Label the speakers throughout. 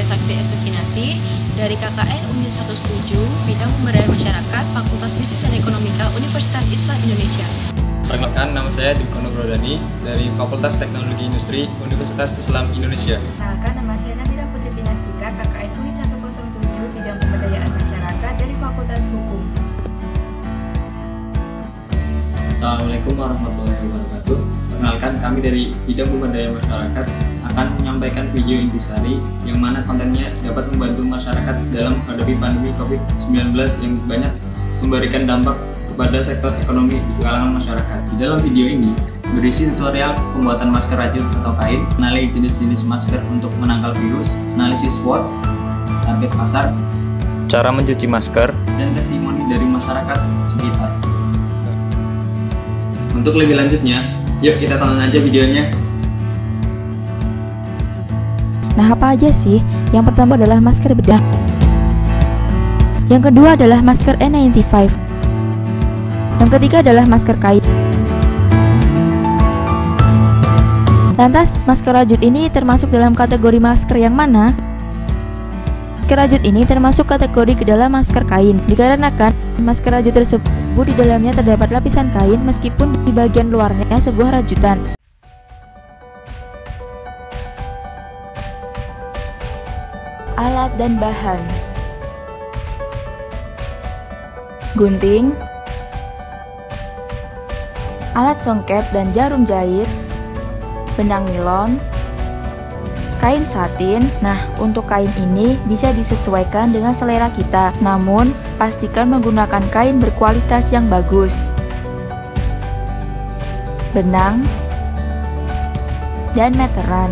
Speaker 1: Sakti Estukinasi dari KKN Unit 17 Bidang Pemberdayaan Masyarakat Fakultas Bisnis dan Ekonomika Universitas Islam Indonesia.
Speaker 2: Perkenalkan, nama saya Dipko Nugrodani dari Fakultas Teknologi Industri Universitas Islam Indonesia.
Speaker 3: Perkenalkan, nama saya Nabila Putri Pinastika, KKN Unit 107 Bidang Pemberdayaan Masyarakat dari Fakultas Hukum.
Speaker 4: Assalamualaikum warahmatullahi wabarakatuh. Perkenalkan, kami dari Bidang Pemberdayaan Masyarakat akan menyampaikan video intisari yang mana kontennya dapat membantu masyarakat dalam menghadapi pandemi COVID-19 yang banyak memberikan dampak kepada sektor ekonomi di kalangan masyarakat. Di dalam video ini berisi tutorial pembuatan masker rajut atau kain, mengenali jenis-jenis masker untuk menangkal virus, analisis SWOT, target pasar,
Speaker 2: Cara mencuci masker,
Speaker 4: dan testimoni dari masyarakat sekitar. Untuk lebih lanjutnya, yuk kita tonton aja videonya.
Speaker 5: Nah, apa aja sih? Yang pertama adalah masker bedah. Yang kedua adalah masker N95. Yang ketiga adalah masker kain. Lantas, masker rajut ini termasuk dalam kategori masker yang mana? Masker rajut ini termasuk kategori ke dalam masker kain, dikarenakan masker rajut tersebut di dalamnya terdapat lapisan kain meskipun di bagian luarnya sebuah rajutan. Alat dan bahan: gunting, alat songket dan jarum jahit, benang nilon, kain satin. Nah, untuk kain ini bisa disesuaikan dengan selera kita, namun pastikan menggunakan kain berkualitas yang bagus. Benang dan meteran.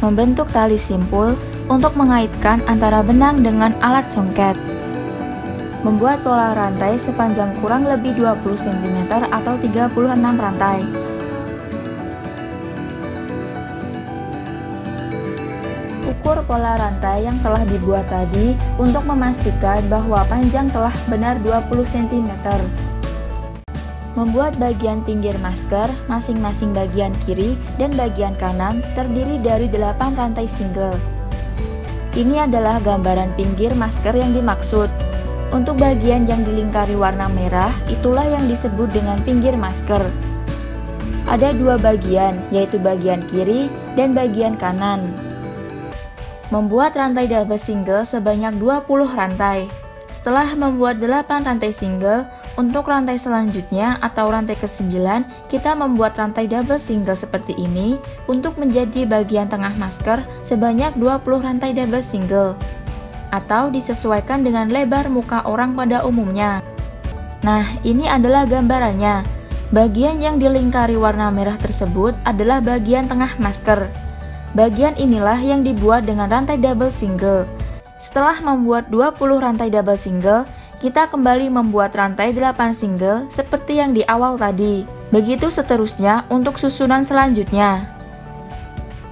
Speaker 5: Membentuk tali simpul untuk mengaitkan antara benang dengan alat songket. Membuat pola rantai sepanjang kurang lebih 20 cm atau 36 rantai. Ukur pola rantai yang telah dibuat tadi untuk memastikan bahwa panjang telah benar 20 cm. Membuat bagian pinggir masker, masing-masing bagian kiri dan bagian kanan terdiri dari 8 rantai single. Ini adalah gambaran pinggir masker yang dimaksud. Untuk bagian yang dilingkari warna merah, itulah yang disebut dengan pinggir masker. Ada dua bagian, yaitu bagian kiri dan bagian kanan. Membuat rantai double single sebanyak 20 rantai. Setelah membuat 8 rantai single, untuk rantai selanjutnya atau rantai ke-9, kita membuat rantai double single seperti ini untuk menjadi bagian tengah masker sebanyak 20 rantai double single, atau disesuaikan dengan lebar muka orang pada umumnya. Nah, ini adalah gambarannya. Bagian yang dilingkari warna merah tersebut adalah bagian tengah masker. Bagian inilah yang dibuat dengan rantai double single. Setelah membuat 20 rantai double single, kita kembali membuat rantai 8 single seperti yang di awal tadi. Begitu seterusnya untuk susunan selanjutnya.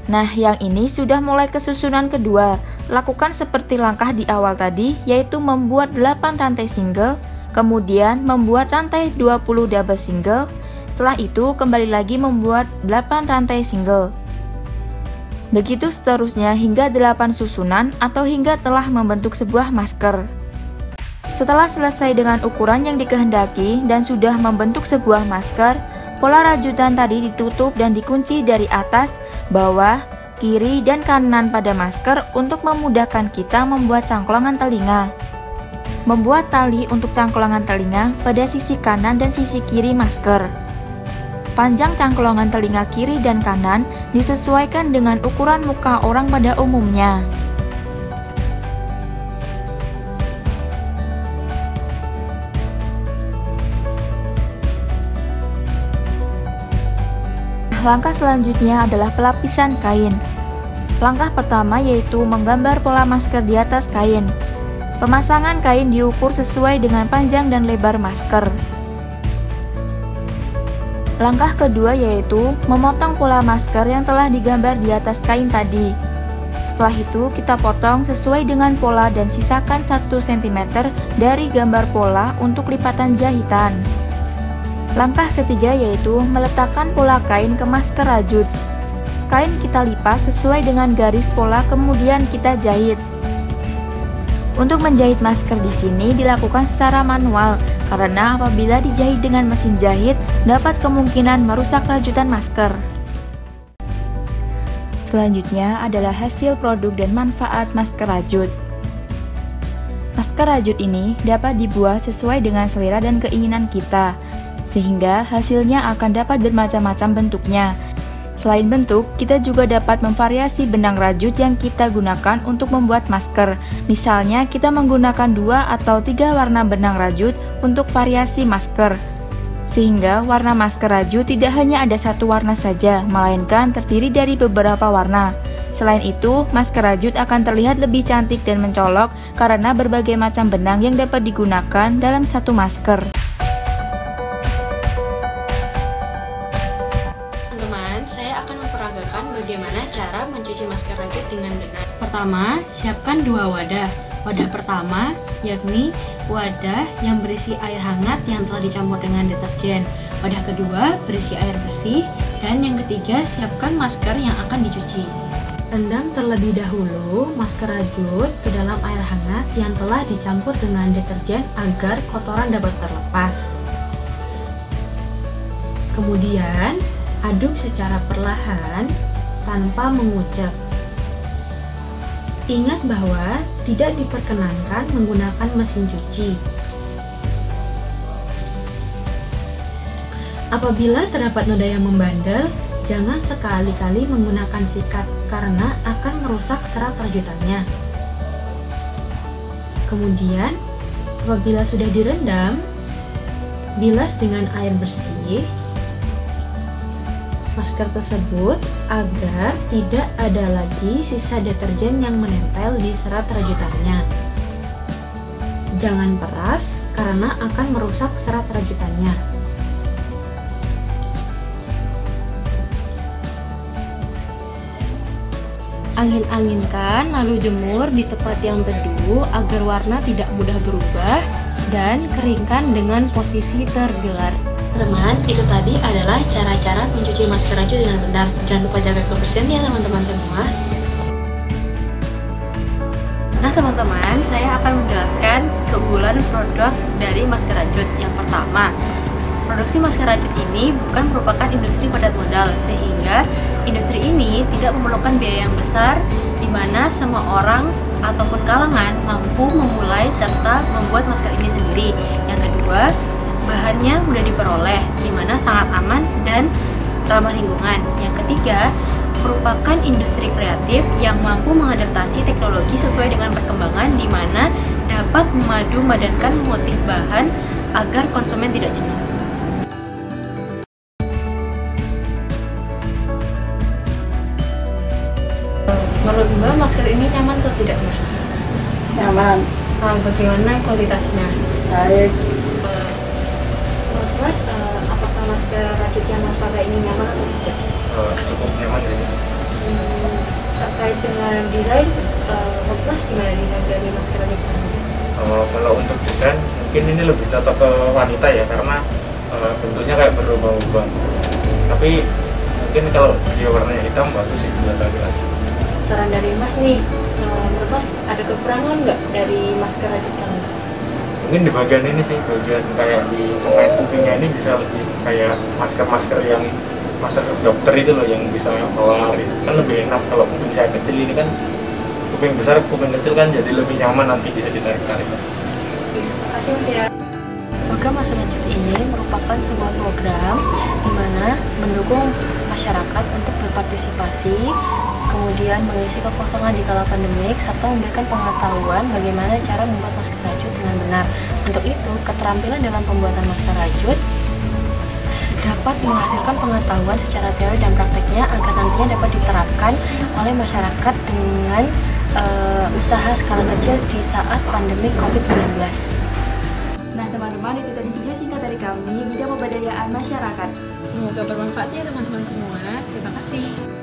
Speaker 5: Nah, yang ini sudah mulai ke susunan kedua. Lakukan seperti langkah di awal tadi, yaitu membuat 8 rantai single, kemudian membuat rantai 20 double single. Setelah itu kembali lagi membuat 8 rantai single. Begitu seterusnya hingga 8 susunan atau hingga telah membentuk sebuah masker. Setelah selesai dengan ukuran yang dikehendaki dan sudah membentuk sebuah masker, pola rajutan tadi ditutup dan dikunci dari atas, bawah, kiri, dan kanan pada masker untuk memudahkan kita membuat cangklongan telinga. Membuat tali untuk cangklongan telinga pada sisi kanan dan sisi kiri masker. Panjang cangklongan telinga kiri dan kanan disesuaikan dengan ukuran muka orang pada umumnya. Langkah selanjutnya adalah pelapisan kain. Langkah pertama yaitu menggambar pola masker di atas kain. Pemasangan kain diukur sesuai dengan panjang dan lebar masker. Langkah kedua yaitu memotong pola masker yang telah digambar di atas kain tadi. Setelah itu kita potong sesuai dengan pola dan sisakan 1 cm dari gambar pola untuk lipatan jahitan. Langkah ketiga yaitu meletakkan pola kain ke masker rajut. Kain kita lipat sesuai dengan garis pola, kemudian kita jahit. Untuk menjahit masker di sini dilakukan secara manual karena apabila dijahit dengan mesin jahit dapat kemungkinan merusak rajutan masker. Selanjutnya adalah hasil produk dan manfaat masker rajut. Masker rajut ini dapat dibuat sesuai dengan selera dan keinginan kita, sehingga hasilnya akan dapat bermacam-macam bentuknya. Selain bentuk, kita juga dapat memvariasi benang rajut yang kita gunakan untuk membuat masker. Misalnya, kita menggunakan 2 atau 3 warna benang rajut untuk variasi masker. Sehingga warna masker rajut tidak hanya ada satu warna saja, melainkan terdiri dari beberapa warna. Selain itu, masker rajut akan terlihat lebih cantik dan mencolok karena berbagai macam benang yang dapat digunakan dalam satu masker.
Speaker 1: Saya akan memperagakan bagaimana cara mencuci masker rajut dengan benar. Pertama, siapkan 2 wadah. Wadah pertama yakni wadah yang berisi air hangat yang telah dicampur dengan deterjen. Wadah kedua berisi air bersih. Dan yang ketiga, siapkan masker yang akan dicuci. Rendam terlebih dahulu masker rajut ke dalam air hangat yang telah dicampur dengan deterjen agar kotoran dapat terlepas. Kemudian, aduk secara perlahan tanpa mengucap. Ingat bahwa tidak diperkenankan menggunakan mesin cuci. Apabila terdapat noda yang membandel, jangan sekali-kali menggunakan sikat karena akan merusak serat rajutannya. Kemudian, apabila sudah direndam, bilas dengan air bersih masker tersebut agar tidak ada lagi sisa deterjen yang menempel di serat rajutannya. Jangan peras karena akan merusak serat rajutannya. Angin-anginkan lalu jemur di tempat yang teduh agar warna tidak mudah berubah dan keringkan dengan posisi tergelar. Teman-teman, itu tadi adalah cara-cara mencuci masker rajut dengan benar. Jangan lupa jaga kebersihan ya teman-teman semua. Nah teman-teman, saya akan menjelaskan keunggulan produk dari masker rajut. Yang pertama, produksi masker rajut ini bukan merupakan industri padat modal, sehingga industri ini tidak memerlukan biaya yang besar, di mana semua orang ataupun kalangan mampu memulai serta membuat masker ini sendiri. Yang kedua, bahannya mudah diperoleh, di mana sangat aman dan ramah lingkungan. Yang ketiga, merupakan industri kreatif yang mampu mengadaptasi teknologi sesuai dengan perkembangan, di mana dapat memadu-madankan motif bahan agar konsumen tidak jenuh. Menurut Mbak, masker ini nyaman atau tidak, Mbak?
Speaker 6: Nyaman.
Speaker 1: Bagaimana kualitasnya?
Speaker 6: Baik.
Speaker 1: Mas, apakah masker rajut yang Mas pakai ini nyaman atau tidak?
Speaker 2: Cukup nyaman ya.
Speaker 1: Terkait dengan desain, Mas gimana desain dari masker rajut ini?
Speaker 2: Kalau untuk desain mungkin ini lebih cocok ke wanita ya, karena bentuknya kayak berubah-ubah. Tapi mungkin kalau dia warnanya hitam bagus sih buat laki-laki.
Speaker 1: Saran dari Mas nih, menurut Mas ada kekurangan nggak dari masker rajut kamu?
Speaker 2: Mungkin di bagian ini sih, bagian kayak di pengait kupingnya ini bisa lebih kayak masker-masker yang masker dokter itu loh, yang bisa bawa lari. Kan lebih enak. Kalau kuping saya kecil ini kan, kuping besar, kuping kecil kan jadi lebih nyaman, nanti bisa ditarik-tarik.
Speaker 1: Terima kasih Mas ya. Program masker rajut ini merupakan sebuah program di mana mendukung masyarakat untuk berpartisipasi, kemudian mengisi kekosongan di kala pandemik, serta memberikan pengetahuan bagaimana cara membuat masker rajut dengan benar. Untuk itu, keterampilan dalam pembuatan masker rajut dapat menghasilkan pengetahuan secara teori dan prakteknya agar nantinya dapat diterapkan oleh masyarakat dengan usaha skala kecil di saat pandemi COVID-19.
Speaker 5: Nah teman-teman, itu tadi video singkat dari kami, bidang pemberdayaan masyarakat.
Speaker 1: Semoga bermanfaat ya teman-teman semua. Terima kasih.